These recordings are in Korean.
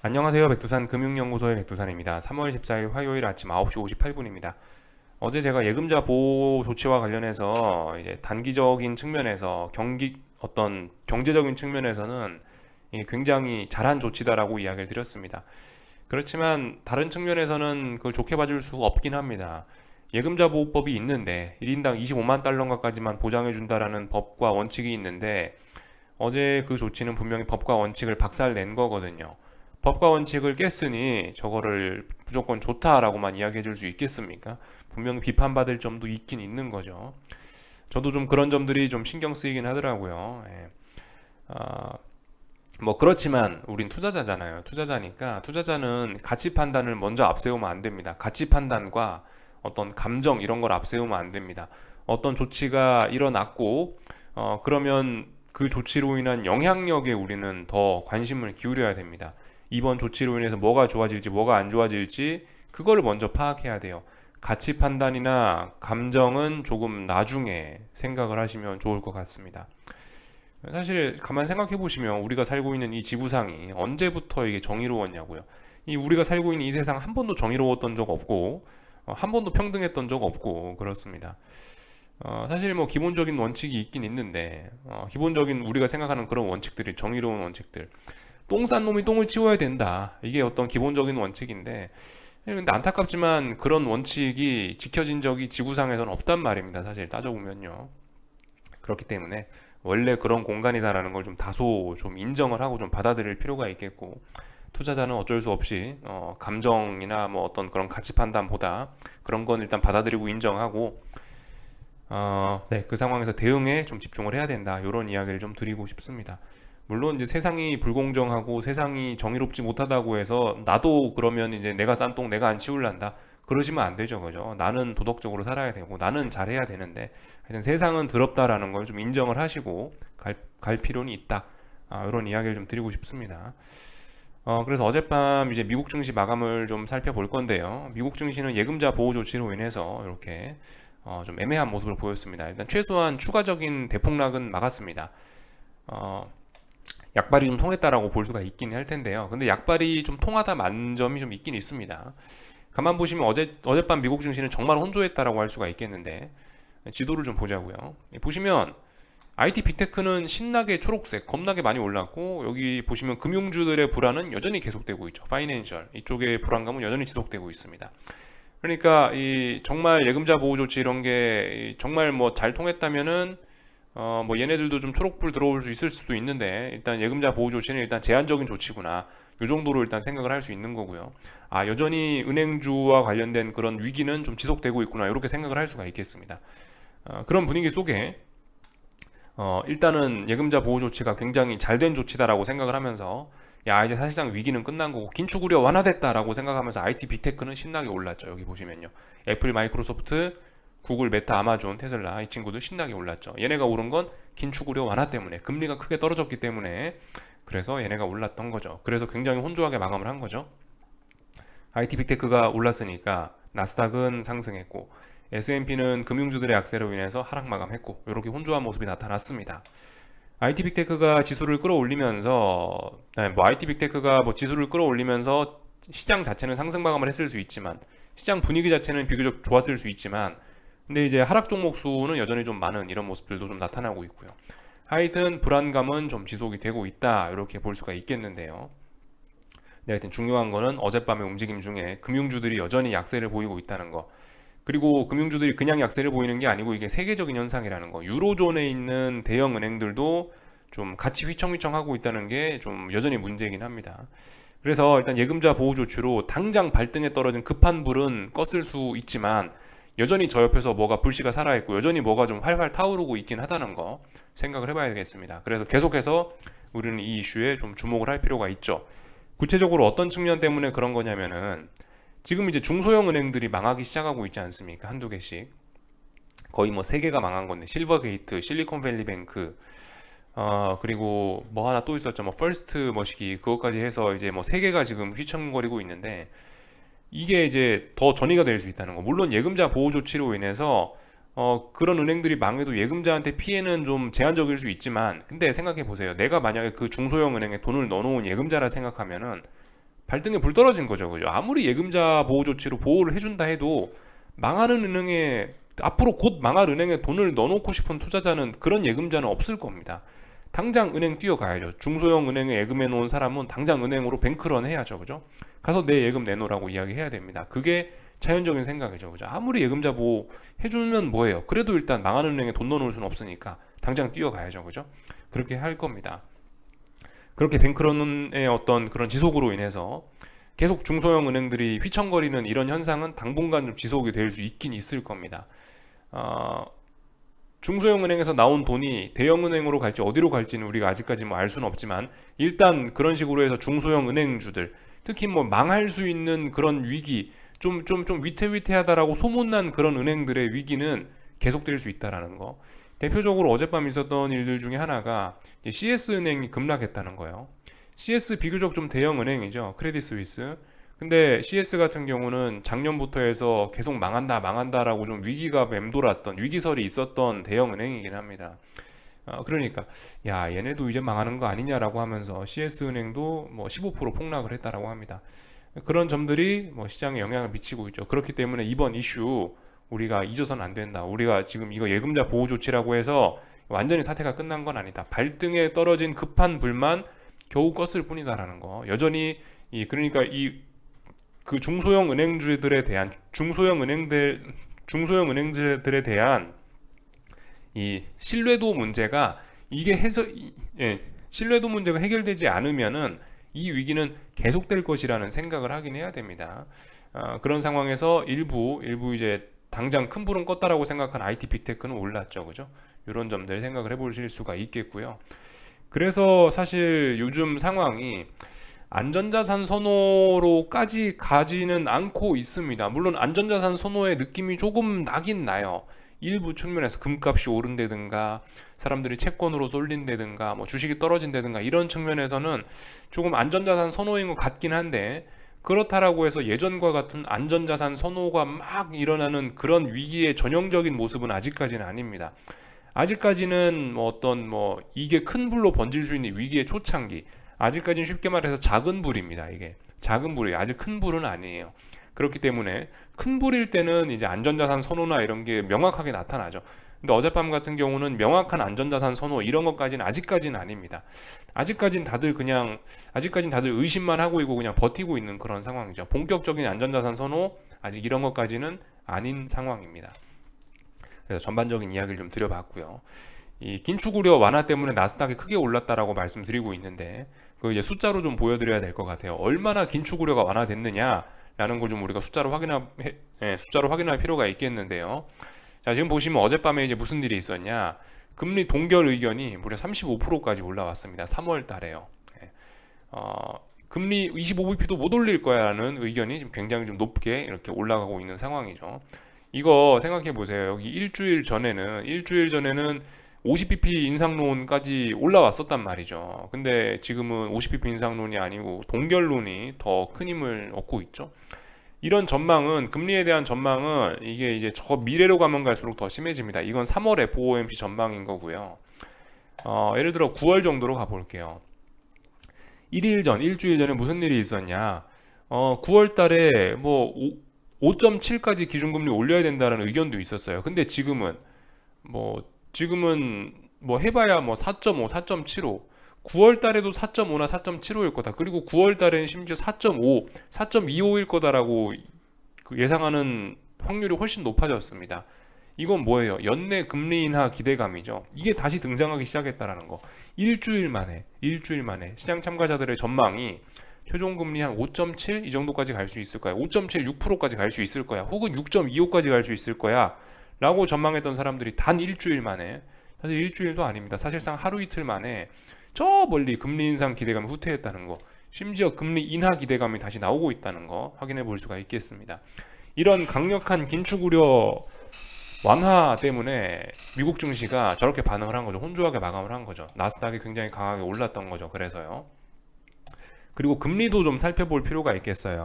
안녕하세요. 백두산 금융연구소의 백두산입니다. 3월 14일 화요일 아침 9시 58분입니다. 어제 제가 예금자 보호 조치와 관련해서 이제 단기적인 측면에서 어떤 경제적인 측면에서는 굉장히 잘한 조치다라고 이야기를 드렸습니다. 그렇지만 다른 측면에서는 그걸 좋게 봐줄 수가 없긴 합니다. 예금자 보호법이 있는데 1인당 25만 달러가까지만 보장해 준다라는 법과 원칙이 있는데 어제 그 조치는 분명히 법과 원칙을 박살낸 거거든요. 법과 원칙을 깼으니 저거를 무조건 좋다라고만 이야기해 줄 수 있겠습니까? 분명히 비판받을 점도 있긴 있는 거죠. 저도 좀 그런 점들이 좀 신경 쓰이긴 하더라고요. 예. 아, 뭐 그렇지만 우린 투자자잖아요. 투자자니까 투자자는 가치 판단을 먼저 앞세우면 안 됩니다. 가치 판단과 어떤 감정 이런 걸 앞세우면 안 됩니다. 어떤 조치가 일어났고 그러면 그 조치로 인한 영향력에 우리는 더 관심을 기울여야 됩니다. 이번 조치로 인해서 뭐가 좋아질지 뭐가 안 좋아질지 그거를 먼저 파악해야 돼요. 가치 판단이나 감정은 조금 나중에 생각을 하시면 좋을 것 같습니다. 사실 가만 생각해 보시면 우리가 살고 있는 이 지구상이 언제부터 이게 정의로웠냐고요. 이 우리가 살고 있는 이 세상 한 번도 정의로웠던 적 없고 한 번도 평등했던 적 없고 그렇습니다. 사실 뭐 기본적인 원칙이 있긴 있는데 기본적인 우리가 생각하는 그런 원칙들이 정의로운 원칙들 똥 싼 놈이 똥을 치워야 된다 이게 어떤 기본적인 원칙인데 근데 안타깝지만 그런 원칙이 지켜진 적이 지구상에서는 없단 말입니다. 사실 따져보면요. 그렇기 때문에 원래 그런 공간이다라는 걸 좀 다소 좀 인정을 하고 좀 받아들일 필요가 있겠고 투자자는 어쩔 수 없이 감정이나 뭐 어떤 그런 가치 판단보다 그런 건 일단 받아들이고 인정하고 네, 그 상황에서 대응에 좀 집중을 해야 된다. 이런 이야기를 좀 드리고 싶습니다. 물론 이제 세상이 불공정하고 세상이 정의롭지 못하다고 해서 나도 그러면 이제 내가 싼 똥 내가 안 치울란다. 그러시면 안 되죠, 그죠? 나는 도덕적으로 살아야 되고 나는 잘해야 되는데 하여튼 세상은 더럽다라는 걸 좀 인정을 하시고 갈 필요는 있다. 이런 이야기를 좀 드리고 싶습니다. 그래서 어젯밤 이제 미국 증시 마감을 좀 살펴볼 건데요. 미국 증시는 예금자 보호 조치로 인해서 이렇게 좀 애매한 모습을 보였습니다. 일단 최소한 추가적인 대폭락은 막았습니다. 어, 약발이 좀 통했다라고 볼 수가 있긴 할 텐데요. 근데 약발이 좀 통하다 만 점이 좀 있긴 있습니다. 가만 보시면 어젯밤 미국 증시는 정말 혼조했다라고 할 수가 있겠는데 지도를 좀 보자고요. 보시면 IT 빅테크는 신나게 초록색, 겁나게 많이 올랐고 여기 보시면 금융주들의 불안은 여전히 계속되고 있죠. 파이낸셜 이쪽의 불안감은 여전히 지속되고 있습니다. 그러니까 이 정말 예금자 보호 조치 이런 게 정말 뭐 잘 통했다면은 뭐 얘네들도 좀 초록불 들어올 수 있을 수도 있는데 일단 예금자 보호 조치는 일단 제한적인 조치구나. 이 정도로 일단 생각을 할 수 있는 거고요. 여전히 은행주와 관련된 그런 위기는 좀 지속되고 있구나. 이렇게 생각을 할 수가 있겠습니다. 그런 분위기 속에 일단은 예금자 보호 조치가 굉장히 잘 된 조치다라고 생각을 하면서 야 이제 사실상 위기는 끝난 거고 긴축 우려 완화됐다라고 생각하면서 IT 빅테크는 신나게 올랐죠. 여기 보시면요. 애플, 마이크로소프트, 구글, 메타, 아마존, 테슬라 이 친구들 신나게 올랐죠. 얘네가 오른 건 긴축 우려 완화 때문에 금리가 크게 떨어졌기 때문에 그래서 얘네가 올랐던 거죠. 그래서 굉장히 혼조하게 마감을 한 거죠. IT 빅테크가 올랐으니까 나스닥은 상승했고 S&P는 금융주들의 악세로 인해서 하락 마감했고 이렇게 혼조한 모습이 나타났습니다. IT 빅테크가 지수를 끌어올리면서 뭐 IT 빅테크가 뭐 지수를 끌어올리면서 시장 자체는 상승 마감을 했을 수 있지만 시장 분위기 자체는 비교적 좋았을 수 있지만 근데 이제 하락 종목 수는 여전히 좀 많은 이런 모습들도 좀 나타나고 있고요. 하여튼 불안감은 좀 지속이 되고 있다 이렇게 볼 수가 있겠는데요. 네, 하여튼 중요한 거는 어젯밤의 움직임 중에 금융주들이 여전히 약세를 보이고 있다는 거. 그리고 금융주들이 그냥 약세를 보이는 게 아니고 이게 세계적인 현상이라는 거. 유로존에 있는 대형 은행들도 좀 같이 휘청휘청하고 있다는 게 좀 여전히 문제이긴 합니다. 그래서 일단 예금자 보호 조치로 당장 발등에 떨어진 급한 불은 껐을 수 있지만 여전히 저 옆에서 뭐가 불씨가 살아있고 여전히 뭐가 좀 활활 타오르고 있긴 하다는 거 생각을 해봐야 되겠습니다. 그래서 계속해서 우리는 이 이슈에 좀 주목을 할 필요가 있죠. 구체적으로 어떤 측면 때문에 그런 거냐면은 지금 이제 중소형 은행들이 망하기 시작하고 있지 않습니까? 한두 개씩. 거의 뭐 세 개가 망한 건데 실버게이트, 실리콘밸리뱅크 그리고 뭐 하나 또 있었죠. 뭐 퍼스트 머시기 그것까지 해서 이제 뭐 세 개가 지금 휘청거리고 있는데 이게 이제 더 전이가 될 수 있다는 거. 물론 예금자 보호 조치로 인해서 그런 은행들이 망해도 예금자한테 피해는 좀 제한적일 수 있지만 근데 생각해 보세요. 내가 만약에 그 중소형 은행에 돈을 넣어놓은 예금자라 생각하면은 발등에 불 떨어진 거죠. 그죠? 아무리 예금자 보호 조치로 보호를 해준다 해도 망하는 은행에 앞으로 곧 망할 은행에 돈을 넣어놓고 싶은 투자자는 그런 예금자는 없을 겁니다. 당장 은행 뛰어가야죠. 중소형 은행에 예금해 놓은 사람은 당장 은행으로 뱅크런 해야죠. 그죠? 가서 내 예금 내놓으라고 이야기해야 됩니다. 그게 자연적인 생각이죠. 그죠? 아무리 예금자 보호 해주면 뭐예요? 그래도 일단 망하는 은행에 돈 넣어놓을 수는 없으니까 당장 뛰어가야죠. 그죠? 그렇게 할 겁니다. 그렇게 뱅크런의 어떤 그런 지속으로 인해서 계속 중소형 은행들이 휘청거리는 이런 현상은 당분간 좀 지속이 될 수 있긴 있을 겁니다. 어, 중소형 은행에서 나온 돈이 대형 은행으로 갈지 어디로 갈지는 우리가 아직까지 뭐 알 수는 없지만 일단 그런 식으로 해서 중소형 은행주들 특히 뭐 망할 수 있는 그런 위기 좀 위태위태하다라고 소문난 그런 은행들의 위기는 계속될 수 있다라는 거. 대표적으로 어젯밤 있었던 일들 중에 하나가 CS은행이 급락했다는 거예요. CS 비교적 좀 대형 은행이죠. 크레딧 스위스. 근데 CS 같은 경우는 작년부터 해서 계속 망한다라고 좀 위기가 맴돌았던 위기설이 있었던 대형 은행이긴 합니다. 그러니까 야 얘네도 이제 망하는 거 아니냐라고 하면서 CS은행도 뭐 15% 폭락을 했다라고 합니다. 그런 점들이 뭐 시장에 영향을 미치고 있죠. 그렇기 때문에 이번 이슈 우리가 잊어서는 안 된다. 우리가 지금 이거 예금자 보호 조치라고 해서 완전히 사태가 끝난 건 아니다. 발등에 떨어진 급한 불만 겨우 껐을 뿐이다라는 거. 여전히 그러니까 그 중소형 은행들에 대한 이 신뢰도 문제가 신뢰도 문제가 해결되지 않으면은 이 위기는 계속될 것이라는 생각을 하긴 해야 됩니다. 그런 상황에서 일부 이제 당장 큰 불은 껐다라고 생각한 IT 빅테크는 올랐죠, 그죠? 이런 점들 생각을 해보실 수가 있겠고요. 그래서 사실 요즘 상황이 안전자산 선호로까지 가지는 않고 있습니다. 물론 안전자산 선호의 느낌이 조금 나긴 나요. 일부 측면에서 금값이 오른다든가 사람들이 채권으로 쏠린다든가 뭐 주식이 떨어진다든가 이런 측면에서는 조금 안전자산 선호인 것 같긴 한데 그렇다라고 해서 예전과 같은 안전자산 선호가 막 일어나는 그런 위기의 전형적인 모습은 아직까지는 아닙니다. 아직까지는 이게 큰 불로 번질 수 있는 위기의 초창기. 아직까지는 쉽게 말해서 작은 불입니다. 이게 작은 불이에요. 아직 큰 불은 아니에요. 그렇기 때문에 큰 불일 때는 이제 안전자산 선호나 이런 게 명확하게 나타나죠. 근데 어젯밤 같은 경우는 명확한 안전자산 선호 이런 것까지는 아직까지는 아닙니다. 아직까지는 다들 의심만 하고 있고 그냥 버티고 있는 그런 상황이죠. 본격적인 안전자산 선호 아직 이런 것까지는 아닌 상황입니다. 그래서 전반적인 이야기를 좀 드려봤고요. 이 긴축 우려 완화 때문에 나스닥이 크게 올랐다라고 말씀드리고 있는데 그 이제 숫자로 좀 보여드려야 될 것 같아요. 얼마나 긴축 우려가 완화됐느냐라는 걸 좀 우리가 숫자로 확인할 필요가 있겠는데요. 자, 지금 보시면 어젯밤에 이제 무슨 일이 있었냐? 금리 동결 의견이 무려 35%까지 올라왔습니다. 3월 달에요. 금리 25bp도 못 올릴 거야라는 의견이 지금 굉장히 좀 높게 이렇게 올라가고 있는 상황이죠. 이거 생각해 보세요. 여기 일주일 전에는 50bp 인상론까지 올라왔었단 말이죠. 근데 지금은 50bp 인상론이 아니고 동결론이 더 큰 힘을 얻고 있죠. 이런 전망은 금리에 대한 전망은 이게 이제 저 미래로 가면 갈수록 더 심해집니다. 이건 3월 FOMC 전망인 거고요. 예를 들어 9월 정도로 가볼게요. 일주일 전에 무슨 일이 있었냐? 9월 달에 뭐 5.7까지 기준금리 올려야 된다는 의견도 있었어요. 근데 지금은 해봐야 4.5, 4.75. 9월 달에도 4.5나 4.75일 거다. 그리고 9월 달에는 심지어 4.5, 4.25일 거다라고 예상하는 확률이 훨씬 높아졌습니다. 이건 뭐예요? 연내 금리 인하 기대감이죠. 이게 다시 등장하기 시작했다라는 거. 일주일 만에 시장 참가자들의 전망이 최종 금리 한 5.7 이 정도까지 갈 수 있을 거야. 5.7, 6%까지 갈 수 있을 거야. 혹은 6.25까지 갈 수 있을 거야. 라고 전망했던 사람들이 단 일주일 만에, 사실 일주일도 아닙니다. 사실상 하루 이틀 만에 저 멀리 금리 인상 기대감이 후퇴했다는 거, 심지어 금리 인하 기대감이 다시 나오고 있다는 거 확인해 볼 수가 있겠습니다. 이런 강력한 긴축 우려 완화 때문에 미국 증시가 저렇게 반응을 한 거죠. 혼조하게 마감을 한 거죠. 나스닥이 굉장히 강하게 올랐던 거죠. 그래서요. 그리고 금리도 좀 살펴볼 필요가 있겠어요.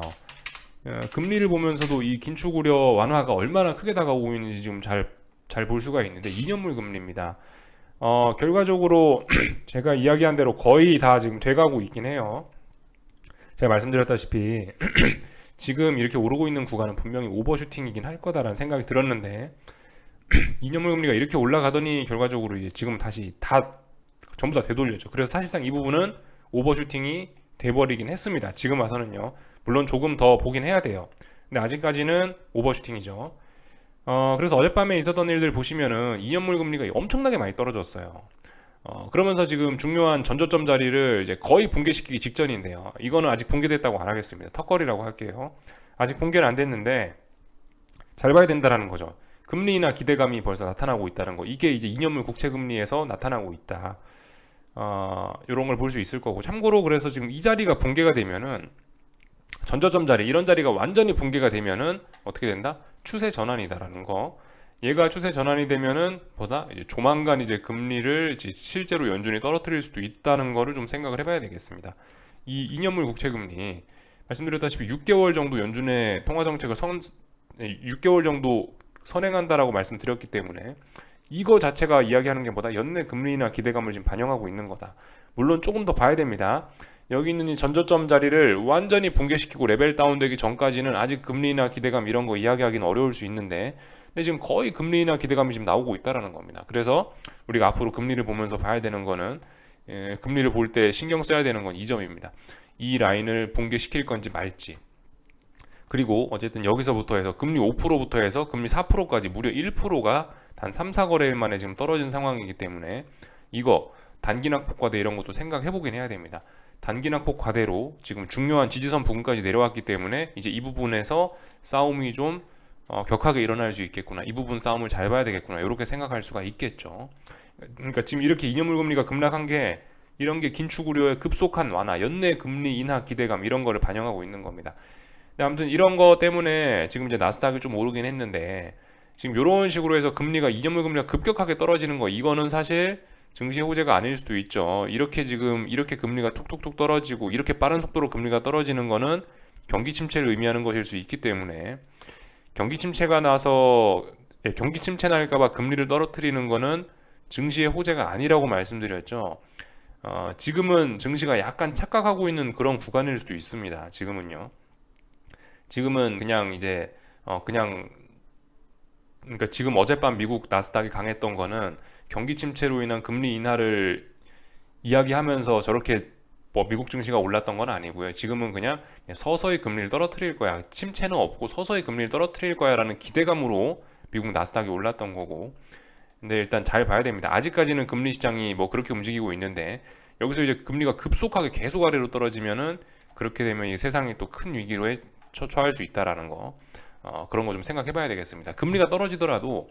금리를 보면서도 이 긴축 우려 완화가 얼마나 크게 다가오고 있는지 지금 잘 볼 수가 있는데 2년물 금리입니다. 결과적으로 제가 이야기한 대로 거의 다 지금 돼가고 있긴 해요. 제가 말씀드렸다시피 지금 이렇게 오르고 있는 구간은 분명히 오버슈팅이긴 할 거다라는 생각이 들었는데 2년물 금리가 이렇게 올라가더니 결과적으로 이제 지금 다시 다 전부 다 되돌렸죠. 그래서 사실상 이 부분은 오버슈팅이 돼버리긴 했습니다. 지금 와서는요. 물론 조금 더 보긴 해야 돼요. 근데 아직까지는 오버슈팅이죠. 그래서 어젯밤에 있었던 일들 보시면은 2년물 금리가 엄청나게 많이 떨어졌어요. 그러면서 지금 중요한 전저점 자리를 이제 거의 붕괴시키기 직전인데요. 이거는 아직 붕괴됐다고 안 하겠습니다. 턱걸이라고 할게요. 아직 붕괴는 안 됐는데 잘 봐야 된다라는 거죠. 금리 인하 기대감이 벌써 나타나고 있다는 거. 이게 이제 2년물 국채 금리에서 나타나고 있다. 이런 걸 볼 수 있을 거고. 참고로 그래서 지금 이 자리가 붕괴가 되면은 전저점 자리 이런 자리가 완전히 붕괴가 되면은 어떻게 된다? 추세 전환이다라는 거. 얘가 추세 전환이 되면은 보다 이제 조만간 이제 금리를 이제 실제로 연준이 떨어뜨릴 수도 있다는 거를 좀 생각을 해봐야 되겠습니다. 이 2년물 국채 금리 말씀드렸다시피 6개월 정도 연준의 통화 정책을 6개월 정도 선행한다라고 말씀드렸기 때문에 이거 자체가 이야기하는 게 뭐다? 연내 금리나 기대감을 지금 반영하고 있는 거다. 물론 조금 더 봐야 됩니다. 여기 있는 이 전저점 자리를 완전히 붕괴시키고 레벨 다운되기 전까지는 아직 금리나 기대감 이런 거 이야기하기는 어려울 수 있는데 근데 지금 거의 금리나 기대감이 지금 나오고 있다라는 겁니다. 그래서 우리가 앞으로 금리를 보면서 봐야 되는 거는 금리를 볼 때 신경 써야 되는 건 이 점입니다. 이 라인을 붕괴시킬 건지 말지. 그리고 어쨌든 여기서부터 해서 금리 5%부터 해서 금리 4%까지 무려 1%가 단 3, 4거래일 만에 지금 떨어진 상황이기 때문에 이거 단기낙폭 과대 이런 것도 생각해 보긴 해야 됩니다. 단기낙폭 과대로 지금 중요한 지지선 부근까지 내려왔기 때문에 이제 이 부분에서 싸움이 좀 격하게 일어날 수 있겠구나. 이 부분 싸움을 잘 봐야 되겠구나. 이렇게 생각할 수가 있겠죠. 그러니까 지금 이렇게 2년물 금리가 급락한 게 이런 게 긴축 우려의 급속한 완화, 연내 금리 인하 기대감 이런 거를 반영하고 있는 겁니다. 근데 아무튼 이런 거 때문에 지금 이제 나스닥이 좀 오르긴 했는데 지금 이런 식으로 해서 금리가 2년물 금리가 급격하게 떨어지는 거 이거는 사실 증시 호재가 아닐 수도 있죠. 이렇게 지금 이렇게 금리가 툭툭툭 떨어지고 이렇게 빠른 속도로 금리가 떨어지는 거는 경기 침체를 의미하는 것일 수 있기 때문에 경기 침체가 나서 경기 침체 날까봐 금리를 떨어뜨리는 거는 증시의 호재가 아니라고 말씀드렸죠. 지금은 증시가 약간 착각하고 있는 그런 구간일 수도 있습니다. 지금은요. 지금은 그냥 이제 그러니까 지금 어젯밤 미국 나스닥이 강했던 거는 경기 침체로 인한 금리 인하를 이야기하면서 저렇게 뭐 미국 증시가 올랐던 건 아니고요. 지금은 그냥 서서히 금리를 떨어뜨릴 거야. 침체는 없고 서서히 금리를 떨어뜨릴 거야 라는 기대감으로 미국 나스닥이 올랐던 거고. 근데 일단 잘 봐야 됩니다. 아직까지는 금리 시장이 뭐 그렇게 움직이고 있는데 여기서 이제 금리가 급속하게 계속 아래로 떨어지면은 그렇게 되면 이 세상이 또 큰 위기로 처할 수 있다라는 거. 그런 거 좀 생각해 봐야 되겠습니다. 금리가 떨어지더라도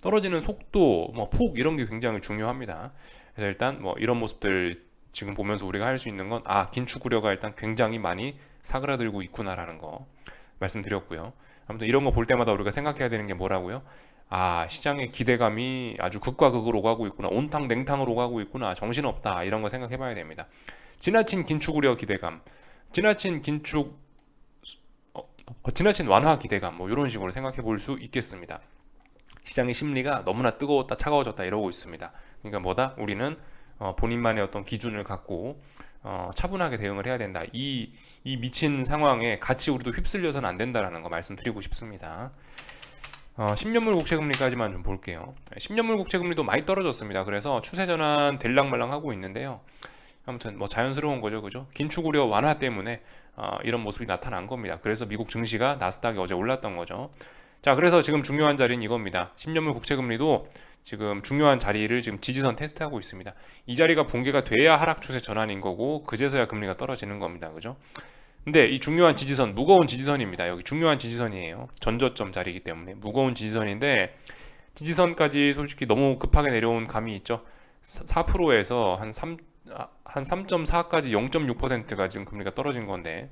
떨어지는 속도, 뭐 폭 이런 게 굉장히 중요합니다. 그래서 일단 뭐 이런 모습들 지금 보면서 우리가 할 수 있는 건 긴축 우려가 일단 굉장히 많이 사그라들고 있구나라는 거 말씀드렸고요. 아무튼 이런 거 볼 때마다 우리가 생각해야 되는 게 뭐라고요? 시장의 기대감이 아주 극과 극으로 가고 있구나. 온탕 냉탕으로 가고 있구나. 정신없다. 이런 거 생각해 봐야 됩니다. 지나친 긴축 우려 기대감, 지나친 지나친 완화 기대감 뭐 이런 식으로 생각해 볼 수 있겠습니다. 시장의 심리가 너무나 뜨거웠다 차가워졌다 이러고 있습니다. 그러니까 뭐다? 우리는 본인만의 어떤 기준을 갖고 차분하게 대응을 해야 된다. 이 미친 상황에 같이 우리도 휩쓸려서는 안 된다라는 거 말씀드리고 싶습니다. 10년물 국채금리까지만 좀 볼게요. 10년물 국채금리도 많이 떨어졌습니다. 그래서 추세 전환 될랑말랑 하고 있는데요. 아무튼 뭐 자연스러운 거죠, 그죠? 긴축 우려 완화 때문에 이런 모습이 나타난 겁니다. 그래서 미국 증시가 나스닥이 어제 올랐던 거죠. 자, 그래서 지금 중요한 자리는 이겁니다. 10년물 국채금리도 지금 중요한 자리를 지금 지지선 테스트하고 있습니다. 이 자리가 붕괴가 돼야 하락 추세 전환인 거고 그제서야 금리가 떨어지는 겁니다, 그죠? 근데 이 중요한 지지선, 무거운 지지선입니다. 여기 중요한 지지선이에요. 전저점 자리이기 때문에 무거운 지지선인데 지지선까지 솔직히 너무 급하게 내려온 감이 있죠. 4%에서 한 3.4까지 0.6%가 지금 금리가 떨어진 건데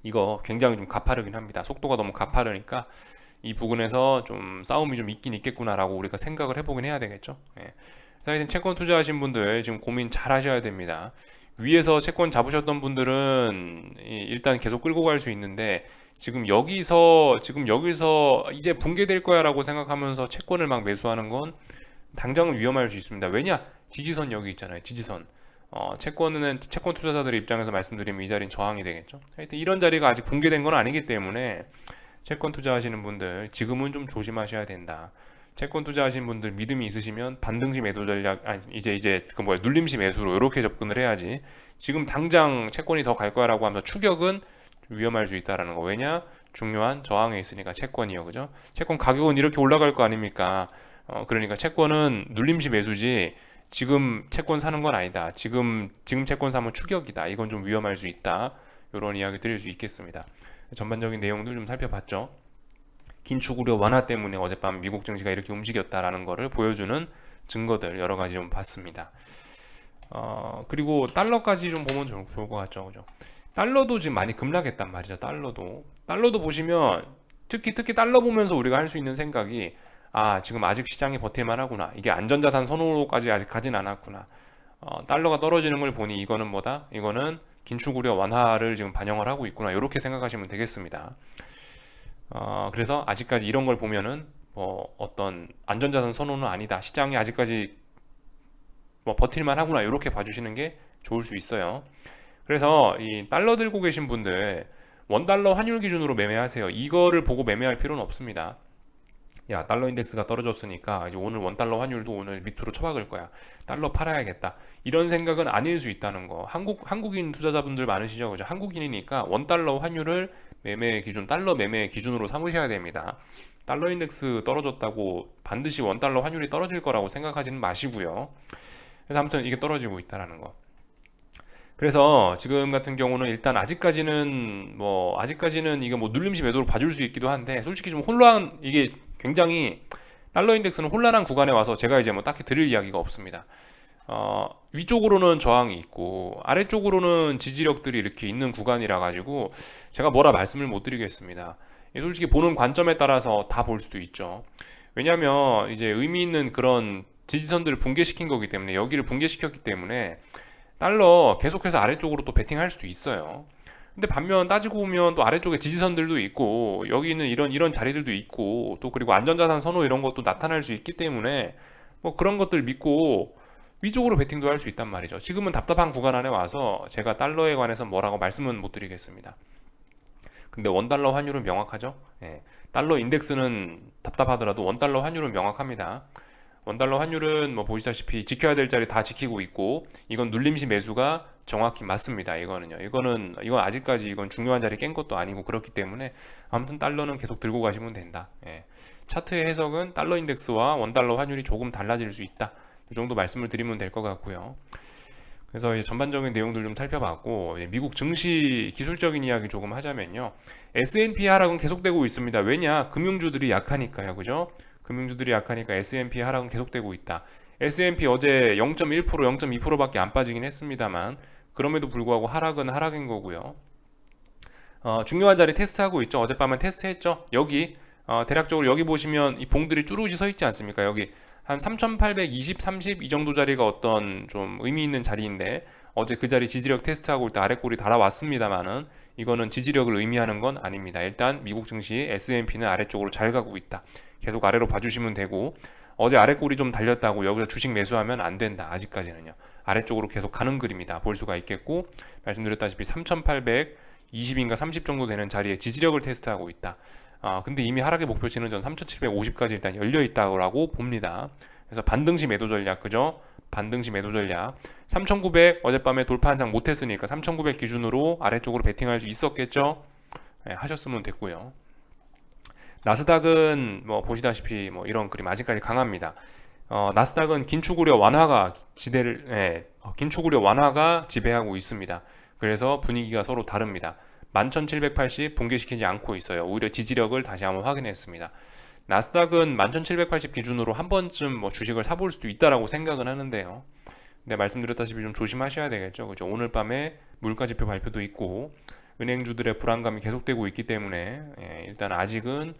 이거 굉장히 좀 가파르긴 합니다. 속도가 너무 가파르니까 이 부분에서 좀 싸움이 좀 있긴 있겠구나라고 우리가 생각을 해보긴 해야 되겠죠. 하여튼 채권 투자하신 분들 지금 고민 잘 하셔야 됩니다. 위에서 채권 잡으셨던 분들은 일단 계속 끌고 갈 수 있는데 지금 여기서 이제 붕괴될 거야 라고 생각하면서 채권을 막 매수하는 건 당장은 위험할 수 있습니다. 왜냐? 지지선 여기 있잖아요. 지지선. 채권 투자자들의 입장에서 말씀드리면 이 자리는 저항이 되겠죠. 하여튼 이런 자리가 아직 붕괴된 건 아니기 때문에 채권 투자하시는 분들 지금은 좀 조심하셔야 된다. 채권 투자하시는 분들 믿음이 있으시면 반등시 매도 전략, 아니 이제 눌림시 매수로 이렇게 접근을 해야지. 지금 당장 채권이 더 갈 거야라고 하면서 추격은 좀 위험할 수 있다라는 거. 왜냐? 중요한 저항에 있으니까 채권이요, 그죠? 채권 가격은 이렇게 올라갈 거 아닙니까? 그러니까 채권은 눌림시 매수지. 지금 채권 사는 건 아니다. 지금 채권 사면 추격이다. 이건 좀 위험할 수 있다. 이런 이야기 드릴 수 있겠습니다. 전반적인 내용들 좀 살펴봤죠. 긴축 우려 완화 때문에 어젯밤 미국 증시가 이렇게 움직였다라는 것을 보여주는 증거들 여러 가지 좀 봤습니다. 그리고 달러까지 좀 보면 좋을 것 같죠, 그죠? 달러도 지금 많이 급락했단 말이죠. 달러도 보시면 특히 달러 보면서 우리가 할 수 있는 생각이 지금 아직 시장이 버틸만 하구나. 이게 안전자산 선호로까지 아직 가진 않았구나. 달러가 떨어지는 걸 보니 이거는 긴축 우려 완화를 지금 반영을 하고 있구나. 이렇게 생각하시면 되겠습니다. 그래서 아직까지 이런 걸 보면은 어떤 안전자산 선호는 아니다. 시장이 아직까지 버틸만 하구나. 이렇게 봐주시는 게 좋을 수 있어요. 그래서 이 달러 들고 계신 분들 원달러 환율 기준으로 매매하세요. 이거를 보고 매매할 필요는 없습니다. 야, 달러 인덱스가 떨어졌으니까 이제 오늘 원달러 환율도 오늘 밑으로 쳐박을 거야. 달러 팔아야겠다. 이런 생각은 아닐 수 있다는 거. 한국인 투자자분들 많으시죠? 그죠? 한국인이니까 원달러 환율을 달러 매매 기준으로 삼으셔야 됩니다. 달러 인덱스 떨어졌다고 반드시 원달러 환율이 떨어질 거라고 생각하지는 마시고요. 그래서 아무튼 이게 떨어지고 있다라는 거. 그래서 지금 같은 경우는 일단 아직까지는 이게 눌림시 매도로 봐줄 수 있기도 한데 솔직히 좀 이게 굉장히 달러 인덱스는 혼란한 구간에 와서 제가 이제 딱히 드릴 이야기가 없습니다. 위쪽으로는 저항이 있고 아래쪽으로는 지지력들이 이렇게 있는 구간이라 가지고 제가 뭐라 말씀을 못 드리겠습니다. 솔직히 보는 관점에 따라서 다 볼 수도 있죠. 왜냐하면 이제 의미 있는 그런 지지선들을 붕괴시킨 거기 때문에 여기를 붕괴시켰기 때문에 달러 계속해서 아래쪽으로 또 베팅할 수도 있어요. 근데 반면 따지고 보면 또 아래쪽에 지지선들도 있고 여기는 이런 자리들도 있고 또 그리고 안전자산 선호 이런 것도 나타날 수 있기 때문에 그런 것들 믿고 위쪽으로 베팅도 할 수 있단 말이죠. 지금은 답답한 구간 안에 와서 제가 달러에 관해서 뭐라고 말씀은 못 드리겠습니다. 근데 원달러 환율은 명확하죠. 달러 인덱스는 답답하더라도 원달러 환율은 명확합니다. 원달러 환율은 보시다시피 지켜야 될 자리 다 지키고 있고 이건 눌림시 매수가 정확히 맞습니다. 이건 아직까지 이건 중요한 자리 깬 것도 아니고 그렇기 때문에 아무튼 달러는 계속 들고 가시면 된다. 차트의 해석은 달러 인덱스와 원달러 환율이 조금 달라질 수 있다. 이 정도 말씀을 드리면 될 것 같고요. 그래서 전반적인 내용들 좀 살펴봤고 미국 증시 기술적인 이야기 조금 하자면요. S&P 하락은 계속되고 있습니다. 왜냐? 금융주들이 약하니까요. 그죠? 금융주들이 약하니까 S&P 하락은 계속되고 있다. S&P 어제 0.1%, 0.2%밖에 안 빠지긴 했습니다만 그럼에도 불구하고 하락은 하락인 거고요. 중요한 자리 테스트하고 있죠. 어젯밤에 테스트했죠. 여기 대략적으로 여기 보시면 이 봉들이 쭈루지 서 있지 않습니까? 여기 한 3,820, 30 이 정도 자리가 어떤 좀 의미 있는 자리인데 어제 그 자리 지지력 테스트하고 있다 아래꼴이 달아왔습니다만은 이거는 지지력을 의미하는 건 아닙니다. 일단 미국 증시 S&P는 아래쪽으로 잘 가고 있다. 계속 아래로 봐주시면 되고 어제 아래꼴이 좀 달렸다고 여기서 주식 매수하면 안 된다. 아직까지는요. 아래쪽으로 계속 가는 그림이다. 볼 수가 있겠고 말씀드렸다시피 3,820인가 30 정도 되는 자리에 지지력을 테스트하고 있다. 근데 이미 하락의 목표치는 전 3,750까지 일단 열려 있다고 봅니다. 그래서 반등시 매도 전략, 그죠? 반등시 매도 전략. 3,900 어젯밤에 돌파 한 장 못했으니까 3,900 기준으로 아래쪽으로 베팅할 수 있었겠죠? 하셨으면 됐고요. 나스닥은 보시다시피 이런 그림 아직까지 강합니다. 나스닥은 긴축 우려 완화가 지배하고 있습니다. 그래서 분위기가 서로 다릅니다. 11,780 붕괴시키지 않고 있어요. 오히려 지지력을 다시 한번 확인했습니다. 나스닥은 11,780 기준으로 한 번쯤 주식을 사볼 수도 있다라고 생각은 하는데요. 근데 말씀드렸다시피 좀 조심하셔야 되겠죠. 그죠? 오늘 밤에 물가지표 발표도 있고 은행주들의 불안감이 계속되고 있기 때문에 일단 아직은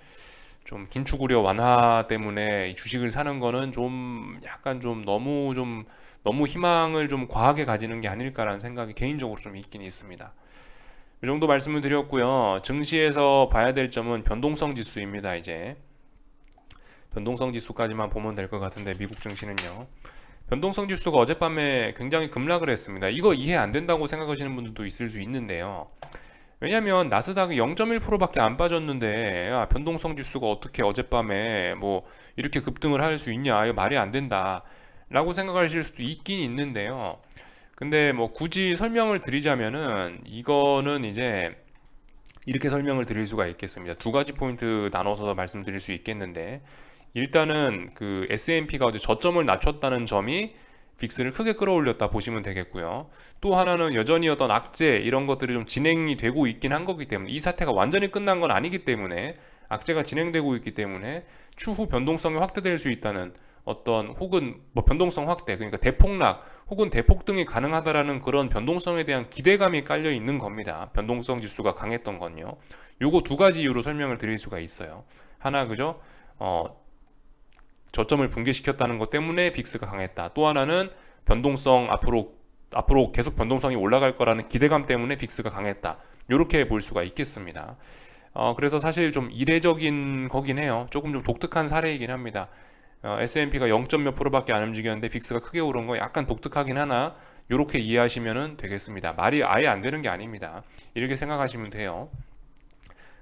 좀 긴축 우려 완화 때문에 주식을 사는 거는 좀 약간 좀 너무 희망을 좀 과하게 가지는 게 아닐까라는 생각이 개인적으로 좀 있긴 있습니다. 이 정도 말씀을 드렸고요. 증시에서 봐야 될 점은 변동성 지수입니다. 이제 변동성 지수까지만 보면 될 것 같은데 미국 증시는요. 변동성 지수가 어젯밤에 굉장히 급락을 했습니다. 이거 이해 안 된다고 생각하시는 분들도 있을 수 있는데요. 왜냐면 나스닥이 0.1%밖에 안 빠졌는데 변동성 지수가 어떻게 어젯밤에 뭐 이렇게 급등을 할 수 있냐, 이거 말이 안 된다 라고 생각하실 수도 있긴 있는데요. 근데 뭐 굳이 설명을 드리자면은 이거는 이제 이렇게 설명을 드릴 수가 있겠습니다. 두 가지 포인트 나눠서 말씀드릴 수 있겠는데, 일단은 그 S&P가 어제 저점을 낮췄다는 점이 빅스를 크게 끌어올렸다 보시면 되겠고요. 또 하나는 여전히 어떤 악재 이런 것들이 좀 진행이 되고 있긴 한 거기 때문에, 이 사태가 완전히 끝난 건 아니기 때문에, 악재가 진행되고 있기 때문에 추후 변동성이 확대될 수 있다는 어떤, 혹은 뭐 변동성 확대, 그러니까 대폭락 혹은 대폭등이 가능하다라는 그런 변동성에 대한 기대감이 깔려 있는 겁니다. 변동성 지수가 강했던 건요. 요거 두 가지 이유로 설명을 드릴 수가 있어요. 하나, 그죠? 저점을 붕괴시켰다는 것 때문에 빅스가 강했다. 또 하나는 변동성, 앞으로 계속 변동성이 올라갈 거라는 기대감 때문에 빅스가 강했다. 이렇게 볼 수가 있겠습니다. 그래서 사실 좀 이례적인 거긴 해요. 조금 좀 독특한 사례이긴 합니다. S&P가 0. 몇 %밖에 안 움직였는데 빅스가 크게 오른 거 약간 독특하긴 하나, 이렇게 이해하시면 되겠습니다. 말이 아예 안 되는 게 아닙니다. 이렇게 생각하시면 돼요.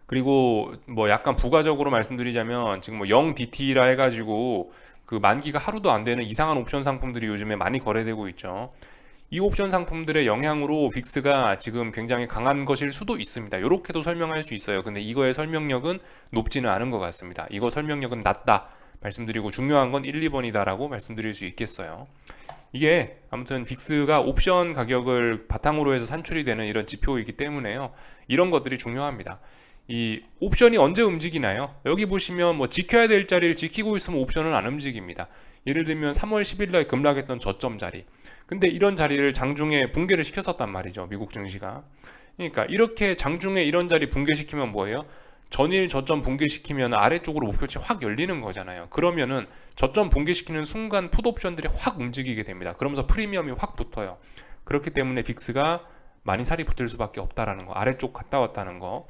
그리고 뭐 약간 부가적으로 말씀드리자면, 지금 뭐 0DT라 해가지고 그 만기가 하루도 안 되는 이상한 옵션 상품들이 요즘에 많이 거래되고 있죠. 이 옵션 상품들의 영향으로 빅스가 지금 굉장히 강한 것일 수도 있습니다. 이렇게도 설명할 수 있어요. 근데 이거의 설명력은 높지는 않은 것 같습니다. 이거 설명력은 낮다 말씀드리고, 중요한 건 1, 2번이다 라고 말씀드릴 수 있겠어요. 이게 아무튼 빅스가 옵션 가격을 바탕으로 해서 산출이 되는 이런 지표이기 때문에요. 이런 것들이 중요합니다. 이 옵션이 언제 움직이나요? 여기 보시면 뭐 지켜야 될 자리를 지키고 있으면 옵션은 안 움직입니다. 예를 들면 3월 10일 날 급락했던 저점 자리. 근데 이런 자리를 장중에 붕괴를 시켰었단 말이죠. 미국 증시가. 그러니까 이렇게 장중에 이런 자리 붕괴시키면 뭐예요? 전일 저점 붕괴시키면 아래쪽으로 목표치 확 열리는 거잖아요. 그러면은 저점 붕괴시키는 순간 풋옵션들이 확 움직이게 됩니다. 그러면서 프리미엄이 확 붙어요. 그렇기 때문에 빅스가 많이 살이 붙을 수밖에 없다라는 거, 아래쪽 갔다 왔다는 거,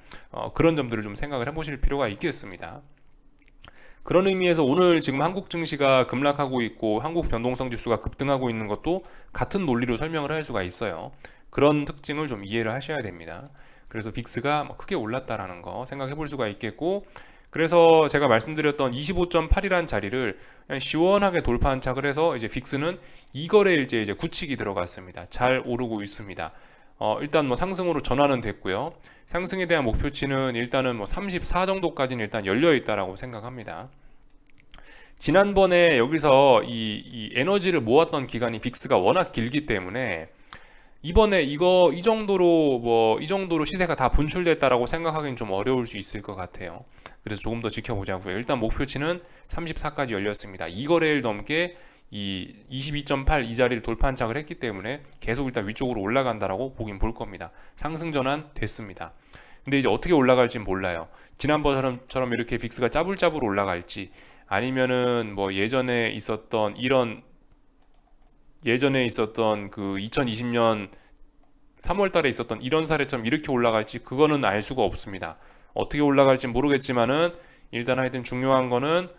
그런 점들을 좀 생각을 해보실 필요가 있겠습니다. 그런 의미에서 오늘 지금 한국 증시가 급락하고 있고 한국 변동성 지수가 급등하고 있는 것도 같은 논리로 설명을 할 수가 있어요. 그런 특징을 좀 이해를 하셔야 됩니다. 그래서 빅스가 크게 올랐다라는 거 생각해 볼 수가 있겠고, 그래서 제가 말씀드렸던 25.8이라는 자리를 그냥 시원하게 돌파한착을 해서 이제 빅스는 2거래일째 이제 굳히기 들어갔습니다. 잘 오르고 있습니다. 일단 뭐 상승으로 전환은 됐고요. 상승에 대한 목표치는 일단은 뭐 34 정도까지는 일단 열려 있다라고 생각합니다. 지난번에 여기서 이 에너지를 모았던 기간이 빅스가 워낙 길기 때문에 이번에 이 정도로 시세가 다 분출됐다라고 생각하기는 좀 어려울 수 있을 것 같아요. 그래서 조금 더 지켜보자고요. 일단 목표치는 34까지 열렸습니다. 2거래일 넘게 이 22.8 이 자리를 돌파한착을 했기 때문에 계속 일단 위쪽으로 올라간다라고 보긴 볼 겁니다. 상승 전환 됐습니다. 근데 이제 어떻게 올라갈지 몰라요. 지난번처럼 이렇게 빅스가 짜불짜불 올라갈지, 아니면은 뭐 예전에 있었던 그 2020년 3월 달에 있었던 이런 사례처럼 이렇게 올라갈지, 그거는 알 수가 없습니다. 어떻게 올라갈지 모르겠지만은 일단 하여튼 중요한 거는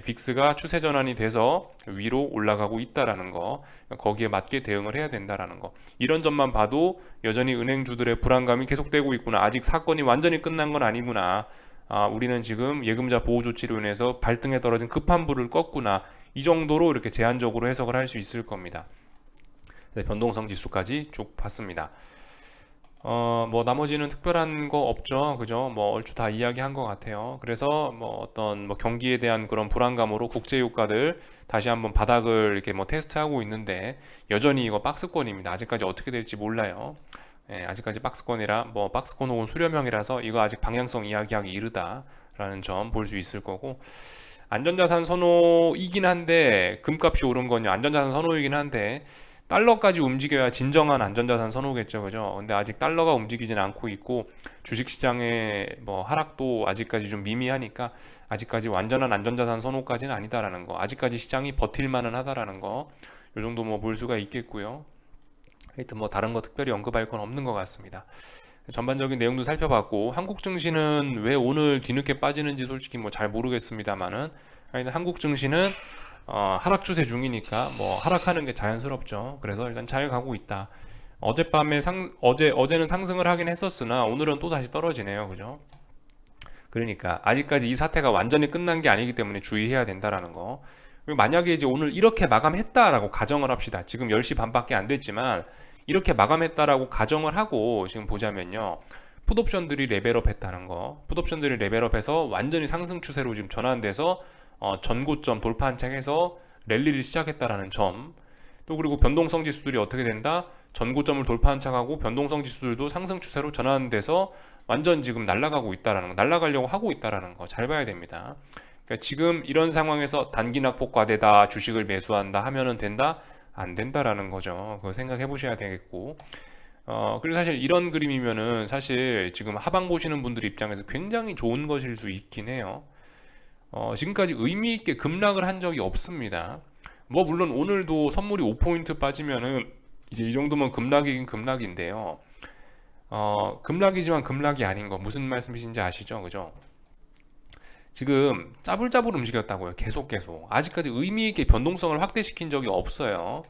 빅스가 추세 전환이 돼서 위로 올라가고 있다라는 거, 거기에 맞게 대응을 해야 된다라는 거, 이런 점만 봐도 여전히 은행주들의 불안감이 계속되고 있구나, 아직 사건이 완전히 끝난 건 아니구나, 우리는 지금 예금자 보호 조치로 인해서 발등에 떨어진 급한 불을 껐구나, 이 정도로 이렇게 제한적으로 해석을 할 수 있을 겁니다. 변동성 지수까지 쭉 봤습니다. 뭐 나머지는 특별한 거 없죠, 그죠? 뭐 얼추 다 이야기한 것 같아요. 그래서 뭐 어떤 뭐 경기에 대한 그런 불안감으로 국제유가들 다시 한번 바닥을 이렇게 뭐 테스트하고 있는데, 여전히 이거 박스권입니다. 아직까지 어떻게 될지 몰라요. 아직까지 박스권이라, 뭐 박스권 혹은 수렴형이라서 이거 아직 방향성 이야기하기 이르다라는 점 볼 수 있을 거고, 안전자산 선호이긴 한데, 금값이 오른 건요 안전자산 선호이긴 한데 달러까지 움직여야 진정한 안전자산 선호겠죠, 그죠? 근데 아직 달러가 움직이진 않고 있고, 주식시장의 뭐 하락도 아직까지 좀 미미하니까 아직까지 완전한 안전자산 선호까지는 아니다라는 거, 아직까지 시장이 버틸만은 하다라는 거, 요 정도 뭐 볼 수가 있겠고요. 하여튼 뭐 다른 거 특별히 언급할 건 없는 것 같습니다. 전반적인 내용도 살펴봤고, 한국 증시는 왜 오늘 뒤늦게 빠지는지 솔직히 뭐 잘 모르겠습니다만은, 한국 증시는 하락 추세 중이니까 뭐 하락하는 게 자연스럽죠. 그래서 일단 잘 가고 있다. 어제는 상승을 하긴 했었으나 오늘은 또 다시 떨어지네요. 그죠? 그러니까 아직까지 이 사태가 완전히 끝난 게 아니기 때문에 주의해야 된다라는 거. 그리고 만약에 이제 오늘 이렇게 마감했다라고 가정을 합시다. 지금 10시 반밖에 안 됐지만 이렇게 마감했다라고 가정을 하고 지금 보자면요. 풋옵션들이 레벨업 했다는 거. 풋옵션들이 레벨업해서 완전히 상승 추세로 지금 전환돼서 전고점 돌파한 책에서 랠리를 시작했다라는 점. 또 그리고 변동성 지수들이 어떻게 된다? 전고점을 돌파한 척하고 변동성 지수들도 상승 추세로 전환돼서 완전 지금 날아가고 있다라는 거, 날아가려고 하고 있다라는 거 잘 봐야 됩니다. 그러니까 지금 이런 상황에서 단기 낙폭 과대다, 주식을 매수한다 하면은 된다? 안 된다라는 거죠. 그거 생각해 보셔야 되겠고. 그리고 사실 이런 그림이면은 사실 지금 하방 보시는 분들 입장에서 굉장히 좋은 것일 수 있긴 해요. 지금까지 의미 있게 급락을 한 적이 없습니다. 뭐 물론 오늘도 선물이 5포인트 빠지면은 이제 이 정도면 급락이긴 급락인데요. 급락이지만 급락이 아닌 거 무슨 말씀이신지 아시죠? 그죠? 지금 짜불짜불 움직였다고요. 계속 아직까지 의미 있게 변동성을 확대시킨 적이 없어요.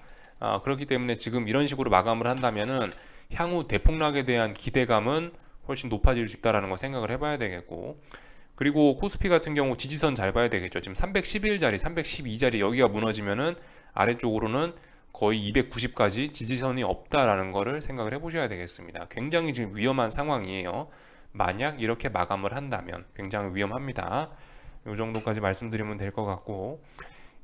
그렇기 때문에 지금 이런 식으로 마감을 한다면은 향후 대폭락에 대한 기대감은 훨씬 높아질 수 있다라는 거 생각을 해봐야 되겠고, 그리고 코스피 같은 경우 지지선 잘 봐야 되겠죠. 지금 311자리, 312자리 여기가 무너지면은 아래쪽으로는 거의 290까지 지지선이 없다라는 거를 생각을 해보셔야 되겠습니다. 굉장히 지금 위험한 상황이에요. 만약 이렇게 마감을 한다면 굉장히 위험합니다. 이 정도까지 말씀드리면 될 것 같고,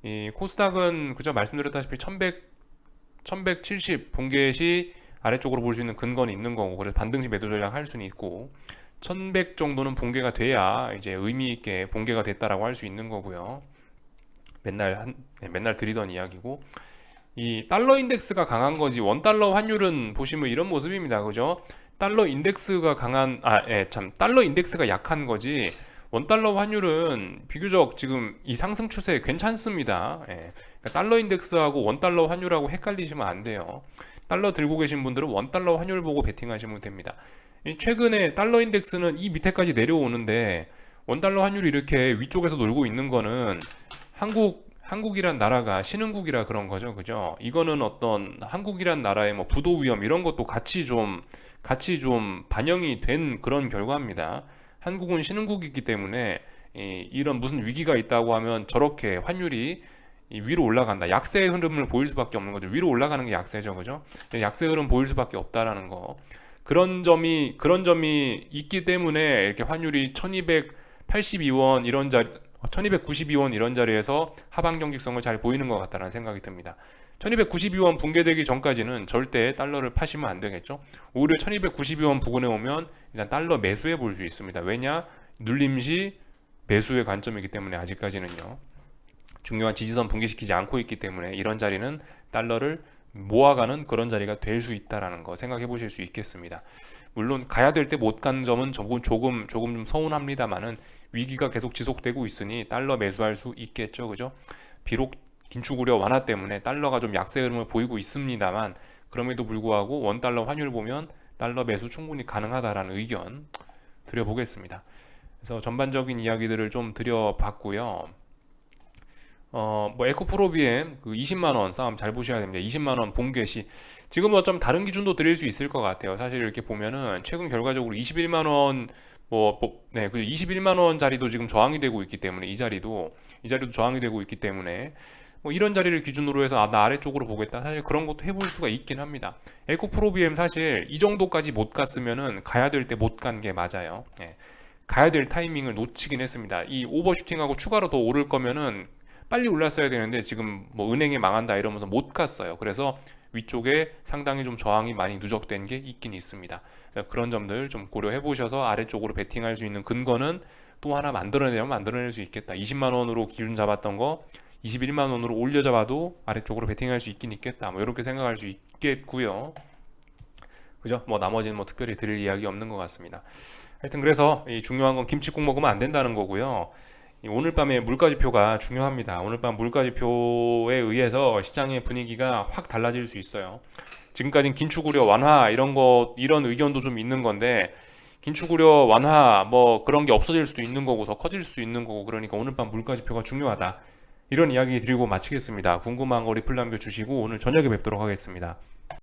이 코스닥은 그저 말씀드렸다시피 1170 붕괴 시 아래쪽으로 볼 수 있는 근거는 있는 거고, 그래서 반등시 매도 전략 할 수는 있고, 1100 정도는 붕괴가 돼야 이제 의미 있게 붕괴가 됐다라고 할 수 있는 거고요. 맨날 드리던 이야기고, 이 달러 인덱스가 강한 거지 원달러 환율은 보시면 이런 모습입니다. 그죠? 달러 인덱스가 달러 인덱스가 약한 거지 원달러 환율은 비교적 지금 이 상승 추세 괜찮습니다. 그러니까 달러 인덱스하고 원달러 환율하고 헷갈리시면 안 돼요. 달러 들고 계신 분들은 원달러 환율 보고 베팅하시면 됩니다. 최근에 달러 인덱스는 이 밑에까지 내려오는데 원달러 환율이 이렇게 위쪽에서 놀고 있는 거는 한국이란 나라가 신흥국이라 그런 거죠. 그죠? 이거는 어떤 한국이란 나라의 뭐 부도 위험 이런 것도 같이 좀 반영이 된 그런 결과입니다. 한국은 신흥국이기 때문에 이런 무슨 위기가 있다고 하면 저렇게 환율이 위로 올라간다. 약세의 흐름을 보일 수밖에 없는 거죠. 위로 올라가는 게 약세죠. 그죠? 약세 흐름 보일 수밖에 없다라는 거. 그런 점이 있기 때문에 이렇게 환율이 1282원 이런 자리 1292원 이런 자리에서 하방 경직성을 잘 보이는 것 같다는 생각이 듭니다. 1292원 붕괴되기 전까지는 절대 달러를 파시면 안 되겠죠. 오히려 1292원 부근에 오면 일단 달러 매수해 볼 수 있습니다. 왜냐? 눌림시 매수의 관점이기 때문에 아직까지는요. 중요한 지지선 붕괴시키지 않고 있기 때문에 이런 자리는 달러를 모아가는 그런 자리가 될 수 있다라는 거 생각해 보실 수 있겠습니다. 물론 가야 될 때 못 간 점은 조금 좀 서운합니다만은 위기가 계속 지속되고 있으니 달러 매수할 수 있겠죠. 그죠? 비록 긴축 우려 완화 때문에 달러가 좀 약세 흐름을 보이고 있습니다만 그럼에도 불구하고 원달러 환율 보면 달러 매수 충분히 가능하다라는 의견 드려보겠습니다. 그래서 전반적인 이야기들을 좀 드려봤고요. 뭐 에코프로 BM 그 20만원 싸움 잘 보셔야 됩니다. 20만원 붕괴 시 지금 뭐 좀 다른 기준도 드릴 수 있을 것 같아요. 사실 이렇게 보면은 최근 결과적으로 21만원 그 21만원 자리도 지금 저항이 되고 있기 때문에 이 자리도 저항이 되고 있기 때문에 뭐 이런 자리를 기준으로 해서 나 아래쪽으로 보겠다. 사실 그런 것도 해볼 수가 있긴 합니다. 에코프로 BM 사실 이 정도까지 못 갔으면은 가야 될 때 못 간 게 맞아요. 가야 될 타이밍을 놓치긴 했습니다. 이 오버슈팅하고 추가로 더 오를 거면은 빨리 올랐어야 되는데 지금 뭐 은행이 망한다 이러면서 못 갔어요. 그래서 위쪽에 상당히 좀 저항이 많이 누적된 게 있긴 있습니다. 그런 점들 좀 고려해 보셔서 아래쪽으로 베팅할 수 있는 근거는 또 하나 만들어낼 수 있겠다. 20만 원으로 기준 잡았던 거 21만 원으로 올려 잡아도 아래쪽으로 베팅할 수 있긴 있겠다. 뭐 이렇게 생각할 수 있겠고요. 그죠? 뭐 나머지는 뭐 특별히 드릴 이야기 없는 것 같습니다. 하여튼 그래서 이 중요한 건 김치국 먹으면 안 된다는 거고요. 오늘 밤에 물가지표가 중요합니다. 오늘 밤 물가지표에 의해서 시장의 분위기가 확 달라질 수 있어요. 지금까지는 긴축 우려 완화 이런 의견도 좀 있는 건데 긴축 우려 완화 뭐 그런 게 없어질 수도 있는 거고 더 커질 수도 있는 거고 그러니까 오늘 밤 물가지표가 중요하다. 이런 이야기 드리고 마치겠습니다. 궁금한 거 리플 남겨주시고 오늘 저녁에 뵙도록 하겠습니다.